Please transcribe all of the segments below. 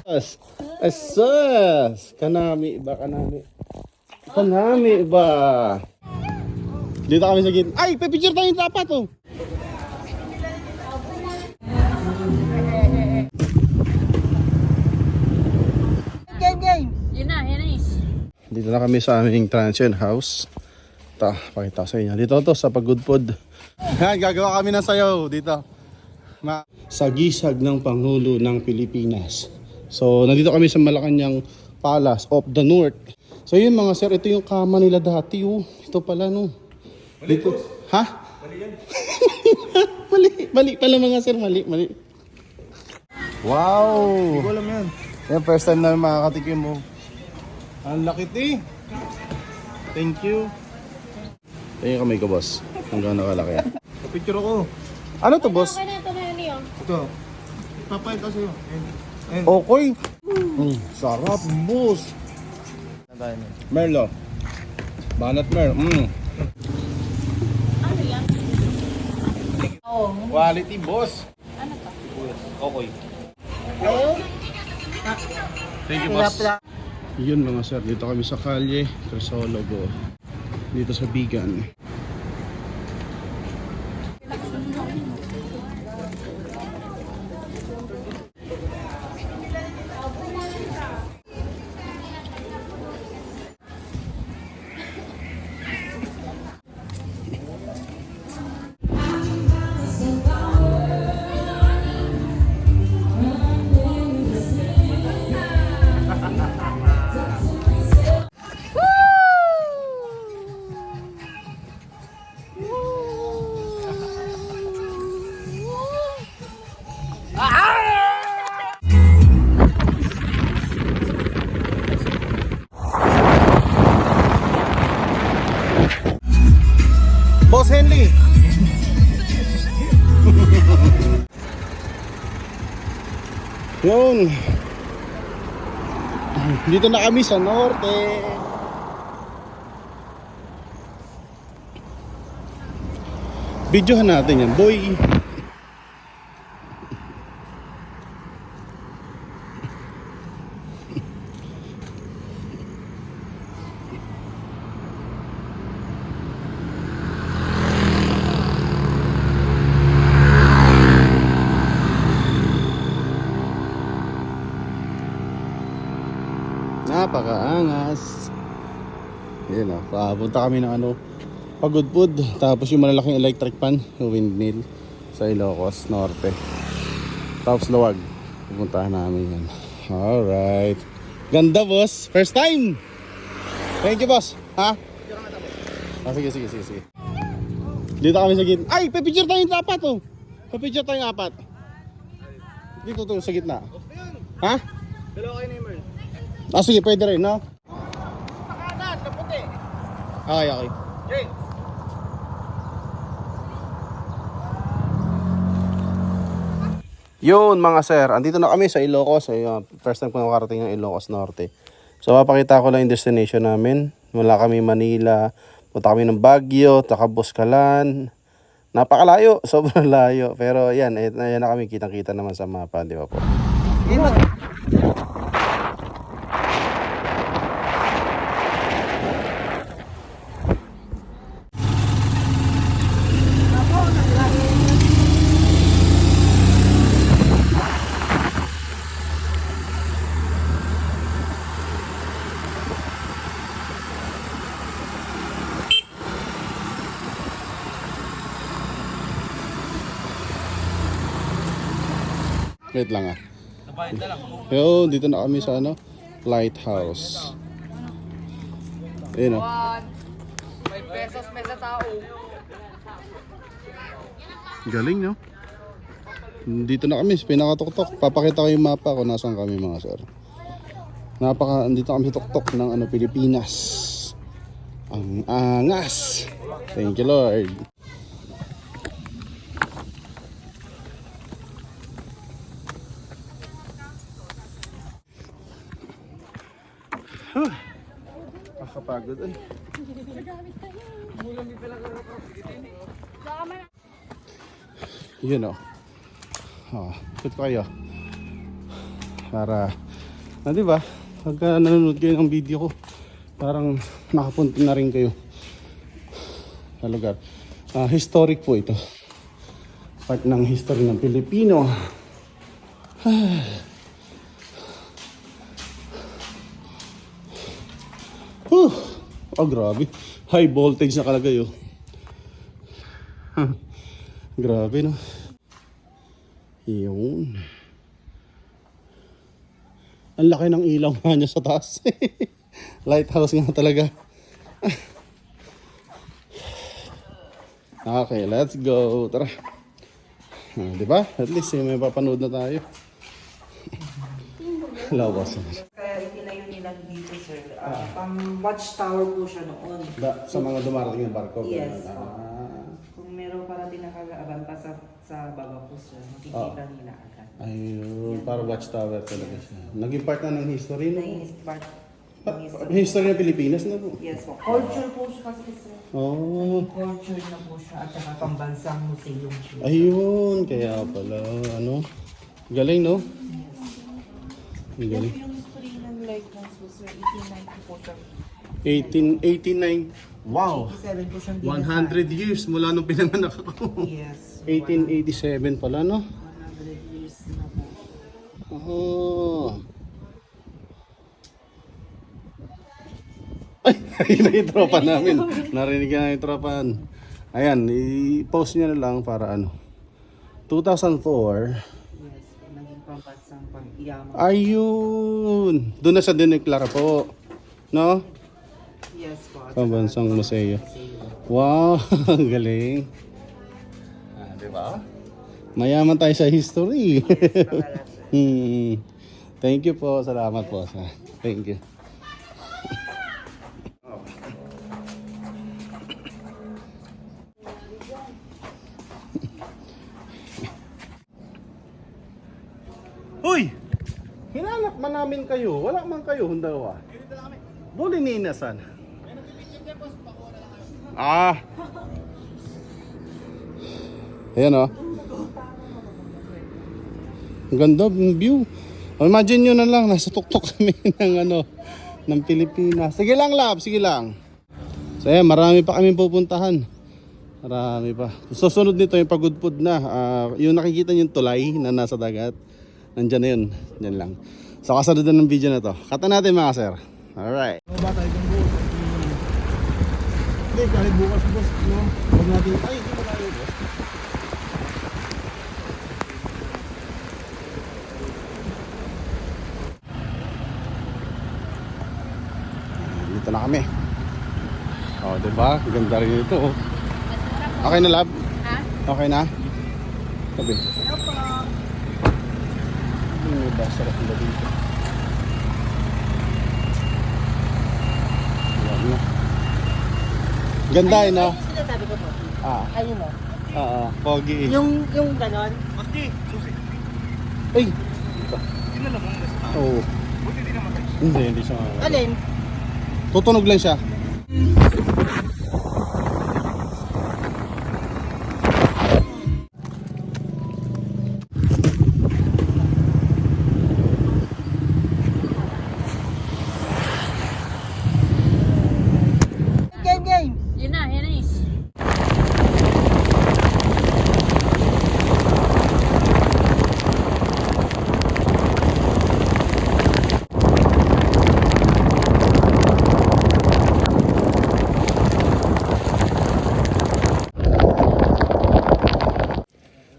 Asas! Kanami ba? Kanami ba? Dito kami sa gitna. Ay! Pipicture tayo dapat oh! Game. Yun na eh. Dito na kami sa aming transient house. Ito, pakita ko sa inyo. Dito to sa Pagudpod. Yan, gagawa kami ng sayaw dito. Sa gisag ng Pangulo ng Pilipinas. So, nandito kami sa Malacanang Palace of the North. So, yun mga sir, ito yung kama nila dati. Oh. Ito pala, no. Dito. Ha? Mali yan. mali pala mga sir, mali. Wow! Hindi ko alam yan. Yan, first time na makakatikim mo. Ang laki eh. Thank you. Tingin kamay ko, boss. Kung gaano kalaki. Picture ako. Ano to, boss? Ito. Papayad ko sa'yo. Ayun. Okay. Sarap, boss. Merlo. Banat mer. Ano yan? Oo. Quality, boss. Ano to? Okay. Ayun. Thank you, boss. Yun mga sir, dito kami sa Kalye, Crisologo. Dito sa Bigan. Boss Henley. Yun. Dito na kami sa norte. Videohan natin yan, boy. Napakaangas. Yan o, papunta kami ng Pagudpod. Tapos yung malalaking electric pan, yung windmill sa Ilocos Norte. Tapos Luwag, pupuntahan namin yan. Alright. Ganda, boss, first time. Thank you, boss. Ha? Sige. Dito kami sa gitna. Ay, pipicture tayong apat oh. Pipicture tayong apat. Dito to sa gitna. Ha? Dalawa kayo na yung Merl. Sige, pwede rin, no? Sakadan, kaputi. Okay. Jay. Yun mga sir, andito na kami sa Ilocos. Ayun, first time ko nakarating ng Ilocos Norte. So papakita ko lang yung destination namin. Mula kami Manila, punta kami ng Baguio, taka Boscalan. Napakalayo, sobrang layo. Pero yan na kami, kitang-kita naman sa mapa, di ba po? Wait lang ah. Yo, dito na kami sa Lighthouse. Ayun oh. 5 pesos may sa tao. Galing no? Dito na kami, pinakatuktok. Papakita ko yung mapa kung nasaan kami mga sir. Andito kami sa tuktok ng Pilipinas. Ang angas. Thank you Lord. Nakakapagod ay. Yun o. Ikot ko kayo. Para Di ba? Pagka nanonood kayo ng video ko, parang nakapunta na rin kayo sa lugar. Historic po ito. Part ng history ng Pilipino. Oh, grabe. High voltage na kalagay, oh. Grabe, no? Yun. Ang laki ng ilaw nga niya sa taas. Lighthouse nga talaga. Okay, let's go. Tara. Diba? At least may papanood na tayo. Lawas. Kaya itinayo nila dito, sir. Pang watchtower po siya noon. Sa mga dumarating ng barko. Yes. ganun. Kung meron parating nakagaban pa sa baba po, sir, makikita nila agad. Ayun, para watchtower talaga siya. Naging part na ng history, no? Nainis part ng history. History ng Pilipinas na po. Yes po. Culture po siya kasi, sir. Oh, Culture na po siya at saka pambansang museum siya. ayun. Kaya pala, ano? Galing, no? Ang Yan galing. po yung history ng lighthouse po, sir. 1890 po siya. 1889. Wow! 87 po siyang 100 years mula nung pinanganak ako. Yes. 1887 pala, no? 100 years na po. Oh. Ay, ayun na yung tropa namin. Narinig na yung tropa. Ayan, i-post nyo na lang para ano. 2004. Yes. Naging pambansang pang-iyaman. Ayun. Doon na sa dineklara po. No? Yes po. Pambansang museo. Wow, ang galing. Diba? Mayaman tayo sa history. Thank you po. Salamat po. Thank you. Hoy! Hinanap man namin kayo. Wala man kayo, hundawa. Buli ninasan. Ah. Ayan, oh. Ang ganda ng view. Imagine nyo na lang, nasa tuktok kami ng Pilipinas. Sige lang, love, sige lang. So ayan, marami pa kami pupuntahan. Marami pa. Susunod nito yung pagudpud na. Yung nakikita yung tulay na nasa dagat. Nandyan na yun. Nandyan lang. So kasunod na ng video na to. Kata natin mga sir. Alright. Ano ba tayo kung bukas? Hindi, kahit bukas, boss. No? Huwag natin, ay, hindi mo tayo, boss. Dito na kami. Oh, diba? Ganda rin ito, oh. Okay na, love? Ha? Okay na? Sabi. May ba? Sarap na dito. Ayan na. Ganda yun, no? Sinasabi ko po. Ayun mo. Pogi. Yung ganon. Masti, susi. Ay! Hindi na lang ang Oo. Buti di naman tayo. Hindi siya. Alin? Tutunog lang siya. Game! Yun na eh.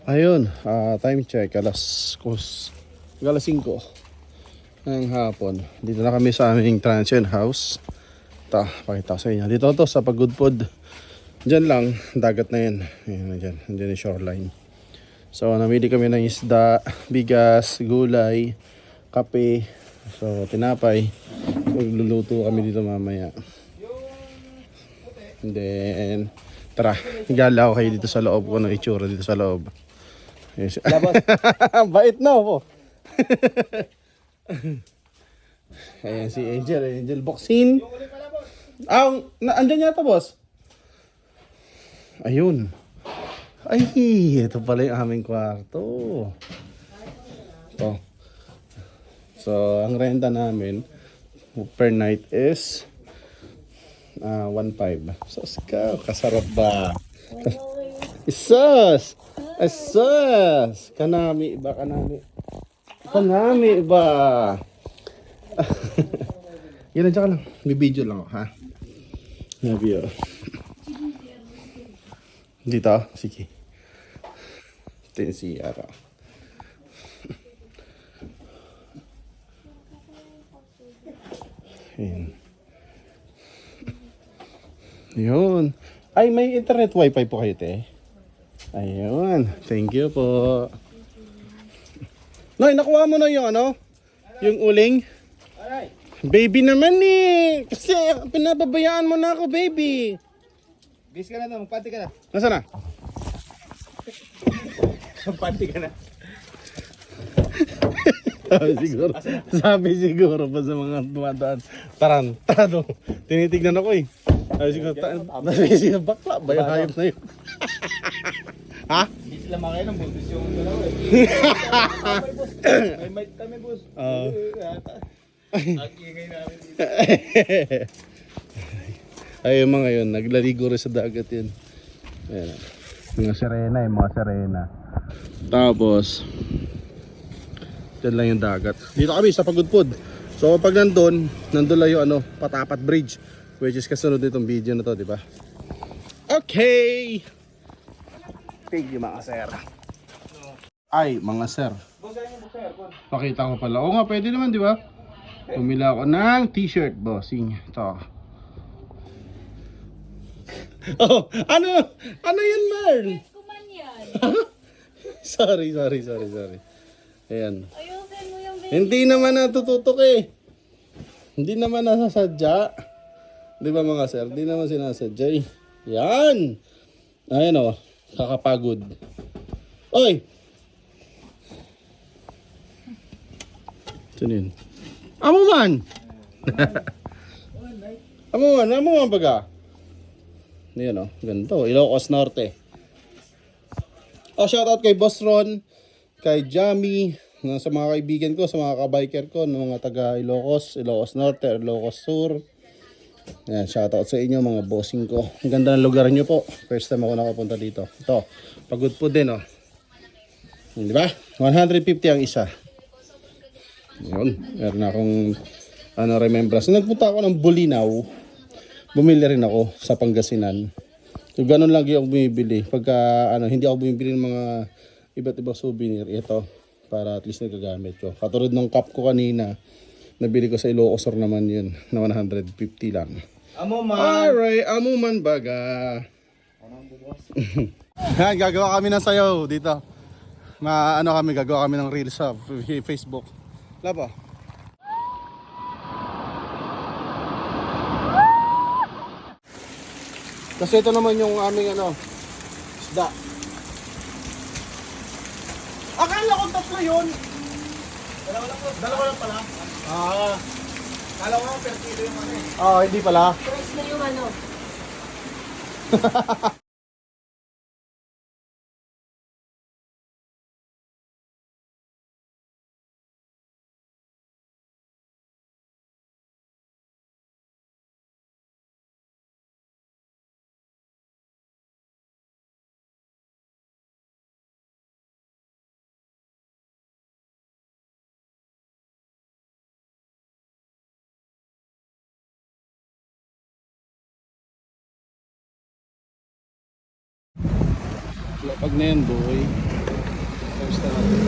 Ayun, time check, alas 5 ng hapon. Dito na kami sa aming transient house. Ito, pakita ko sa inyo. Dito to sa Pagudpud. Diyan lang, dagat na yan. Ayan, dyan yung shoreline. So, namili kami ng isda, bigas, gulay, kape, so tinapay. Magluluto kami dito mamaya. And then, tara, gala ko kayo dito sa loob ko, ng itsura dito sa loob. Yes. Bait na po. Ayan si Angel Boxin. Andyan yata, boss. Ayun. Ay, ito pala yung aming kwarto. Ito. So, ang renta namin per night is 1.5. Sus ka, kasarap ba? Isus! Isus! Kanami ba? Kanami ba? Yan, nandiyan ka lang. May video lang ako, ha? Nabi, oh. Dito? Sige. Ito yung CR. Ayan. Yun. Ay, may internet wifi po kayo, te. Ayun. Thank you po. Noy, nakuha mo na yung ano? Yung uling? Baby naman eh. Kasi pinababayaan mo na ako, baby. Bis ka na to, magpanti ka na. Nasaan na? Magpanti ka na. Sabi siguro pa sa mga dumadaan. Tarantado. Tinitignan ako eh. Sabi siguro, bakla ba yung hayop na yun? Ha? Hindi sila makain ng buntis yung dalawa eh. May mic kami, boss. Ang ingay namin dito. Ay, yung mga yun, naglaligo rin sa dagat yun. Ayan. Mga sirena eh, mga sirena. Tapos, dyan lang yung dagat. Dito kami sa Pagudpud. So pag nandun lang yung ano, Patapat Bridge. Which is kasunod nitong video na to, di ba? Okay! Thank you mga sir. Ay, mga sir. Pakita ko pala. Oo nga, pwede naman, di ba? Pumila ako ng t-shirt, bossing. Ito. Oh, ano? Ano yun, Marl? Kuman yan. Sorry. Ayan. Ayusin mo yung Hindi naman natututok eh. Hindi naman nasasadya. Di ba mga sir? Hindi naman sinasadya eh. Yan! Ayan o. Kakapagod. Oy! Saan yun? Amo man! Amo man baga. Ayan o. Ganito. Ilocos Norte. Oh, shoutout kay Boss Ron, kay Jamie, sa mga kaibigan ko, sa mga kabiker ko, ng mga taga Ilocos Norte, Ilocos Sur. Ayan, shoutout sa inyo mga bossing ko. Ang ganda ng lugar nyo po. First time ako nakapunta dito. Ito, pagod po din oh. Di ba? 150 ang isa. Yun, meron na akong remembrance. Nagpunta ako ng Bulinaw. Bumili rin ako sa Pangasinan. So ganun lang yung bumibili. Pagka hindi ako bumibili ng mga iba't ibang souvenir, ito para at least nagagamit ko. Katulad ng cup ko kanina, nabili ko sa Ilocos Sur naman yun na 150 lang. Amo man. Alright, amo man baga. Yan, gagawa kami ng sayaw dito. Gagawa kami ng reels sa Facebook. Labo. Kasi ito naman yung aming isda. Akala ko tatlo yun. Dalawa lang pala. Kala ko per kilo yung ano eh. Hindi pala. Press na yung ano. Pag na yan, boy. First na natin.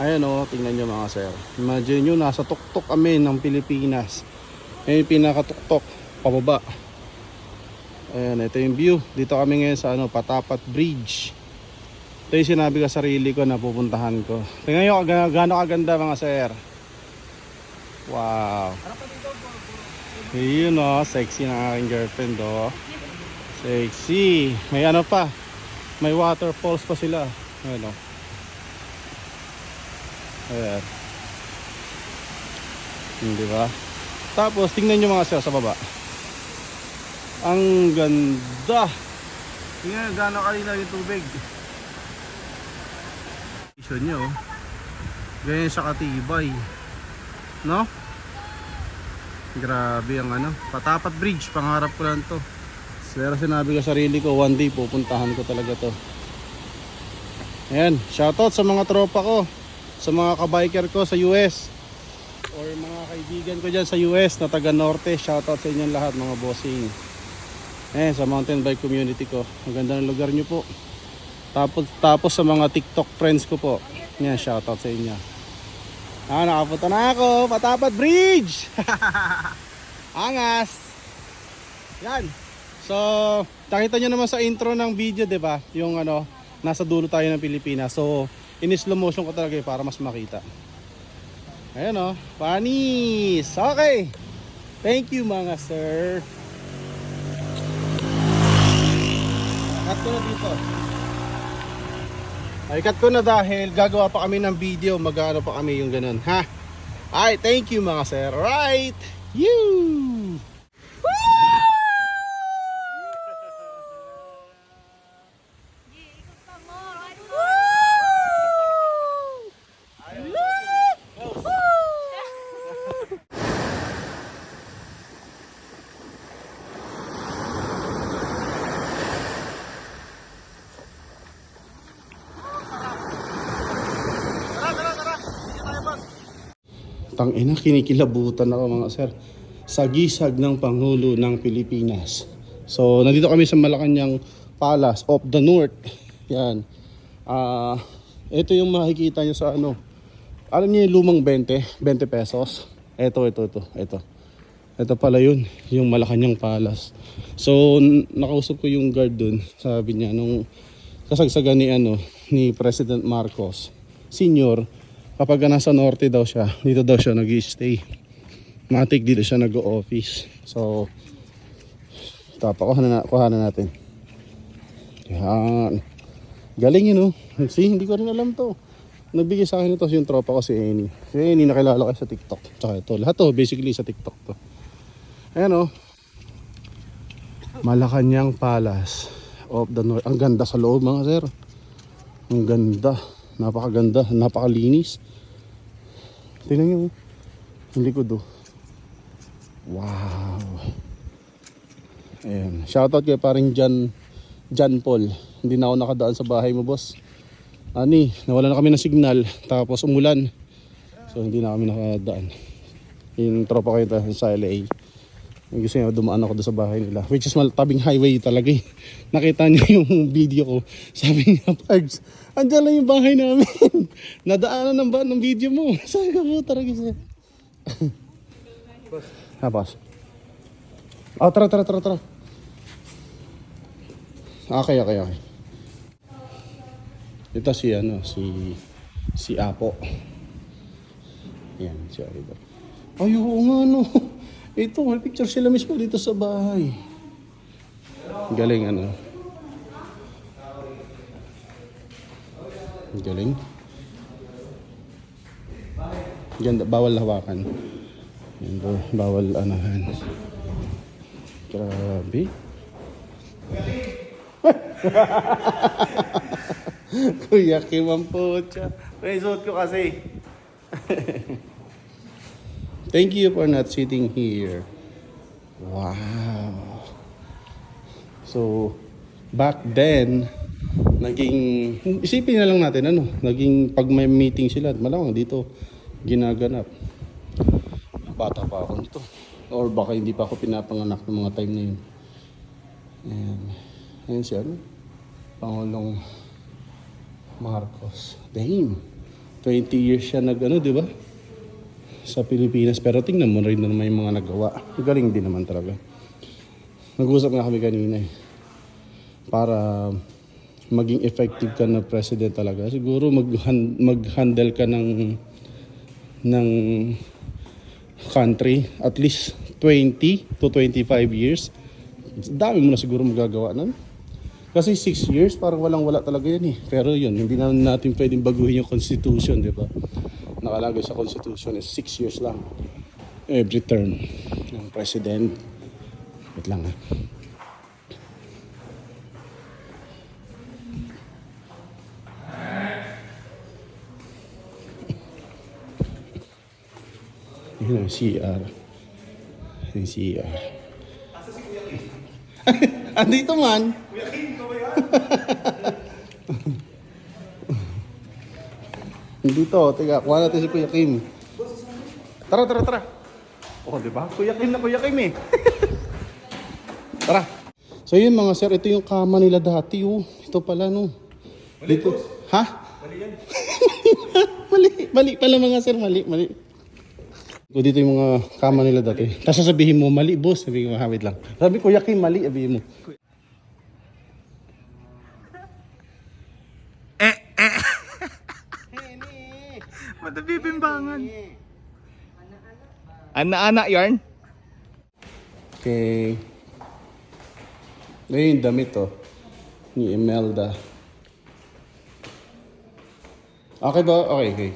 Ayan o, tingnan nyo mga sir. Imagine nyo, nasa tuktok kami ng Pilipinas. Ayan yung pinakatuktok, pababa. Ayan, ito yung view. Dito kami ngayon sa Patapat Bridge. Ito yung sinabi ko sa sarili ko na pupuntahan ko. Tingnan nyo gaano kaganda mga sir. Wow. Yun o, sexy ng aking girlfriend o. Sexy. May ano pa. May waterfalls pa sila. Ayan o. Ayan. Hindi ba? Tapos tingnan nyo mga sir sa baba. Ang ganda. Tingnan nyo gaano kalinaw yung tubig. Isyon nyo. Ganyan siya katibay. No? Grabe ang Patapat Bridge. Pangarap ko lang to. Pero sinabi ko sa sarili ko, one day pupuntahan ko talaga to. Ayan. Shoutout sa mga tropa ko, sa mga kabiker ko sa US, or mga kaibigan ko dyan sa US na taga Norte. Shoutout sa inyong lahat mga bossing. Sa mountain bike community ko. Ang ganda ng lugar nyo po. Tapos sa mga TikTok friends ko po. Yan, shoutout sa inyo. Nakapunta na ako. Patapat Bridge. Angas. Yan. So, nakita nyo naman sa intro ng video, 'di ba? Yung nasa dulo tayo ng Pilipinas. So, in-slow motion ko talaga para mas makita. Ayan o, panis. Okay. Thank you mga sir. Cut ko na dito. Ay, cut ko na dahil gagawa pa kami ng video. Mag-ano pa kami yung ganun. Ha? Ay, thank you mga sir. Right. You. Tangina, kinikilabutan ako mga sir. Sagisag ng Pangulo ng Pilipinas. So, nandito kami sa Malacanang Palace of the North. Yan. Ito yung makikita nyo sa alam niyo yung lumang 20 pesos. Ito. Ito pala yun, yung Malacanang Palace. So, nakausap ko yung guard dun. Sabi niya, nung kasagsagan ni President Marcos Senior, kapag nasa norte daw siya, dito daw siya nag-i-stay. Matik dito siya nag-o-office. So, kuhanan natin. Yan. Galing yun See, hindi ko rin alam to. Nagbigay sa akin ito yung tropa ko si Eni. Si Eni nakilala ko sa TikTok. Tsaka ito. Lahat to basically sa TikTok to. Ayan Malacanang Palace of the North. Ang ganda sa loob mga sir. Ang ganda. Napakaganda. Napakalinis. Tingnan nyo. Ang likod Wow. Ayan. Shoutout kay paring John Paul. Hindi na ako nakadaan sa bahay mo boss. Nawala na kami ng signal. Tapos umulan. So hindi na kami nakadaan. Yung tropa ko ito sa LA. Gusto niya dumaan ako doon sa bahay nila. Which is tabing highway talaga Nakita niya yung video ko. Sabi niya, Pargs, andyan lang yung bahay namin. Nadaanan ng video mo. Sabi ko po talaga siya. Boss. Tara. Okay. Ito si Apo. Yan, si Oliver. Ay, oo nga Ito, may picture sila mismo dito sa bahay. Galing Galing. Ganda, bawal hawakan. Bawal anahan. Grabe. Kuya Kim ang pucha. Suot ko kasi. Thank you for not sitting here. Wow. So, back then, isipin na lang natin naging pag may meeting sila, malamang dito ginaganap. Bata pa ako nito. Or baka hindi pa ako pinapanganak ng mga time na yun. Ayan siya, Pangulong Marcos. Damn. 20 years siya di ba? Sa Pilipinas. Pero tingnan mo rin naman yung mga nagawa. Galing din naman talaga. Nag-usap nga kami kanina eh. Para maging effective ka na president talaga. Siguro mag-handle ka ng country at least 20 to 25 years. Dami mo na siguro magagawa nun. Kasi 6 years, parang walang-wala talaga yan eh. Pero yun, hindi na natin pwedeng baguhin yung constitution, di ba? Nakalagay sa constitution is 6 years lang. Every term ng president. Wait lang ha. Yun ang CR. Yung CR. Andito man. Kuya Kim, ka ba yan? Dito, tiga, kuha natin si Kuya Kim. Tara. Oh, di ba? Kuya Kim eh. Tara. So yun mga sir, ito yung kama nila dati. Oh. Ito pala no. Dito. Ha? Mali yan. mali pala mga sir, mali. So dito yung mga kama nila dati. Tapos sasabihin mo, mali boss. Sabihin mo, wait lang. Sabi Kuya Kim, mali. Sabihin mo. Madabibimbangan. Ana-ana yarn? Okay. Ito yung damit oh. Ni Imelda. Okay ba? Okay.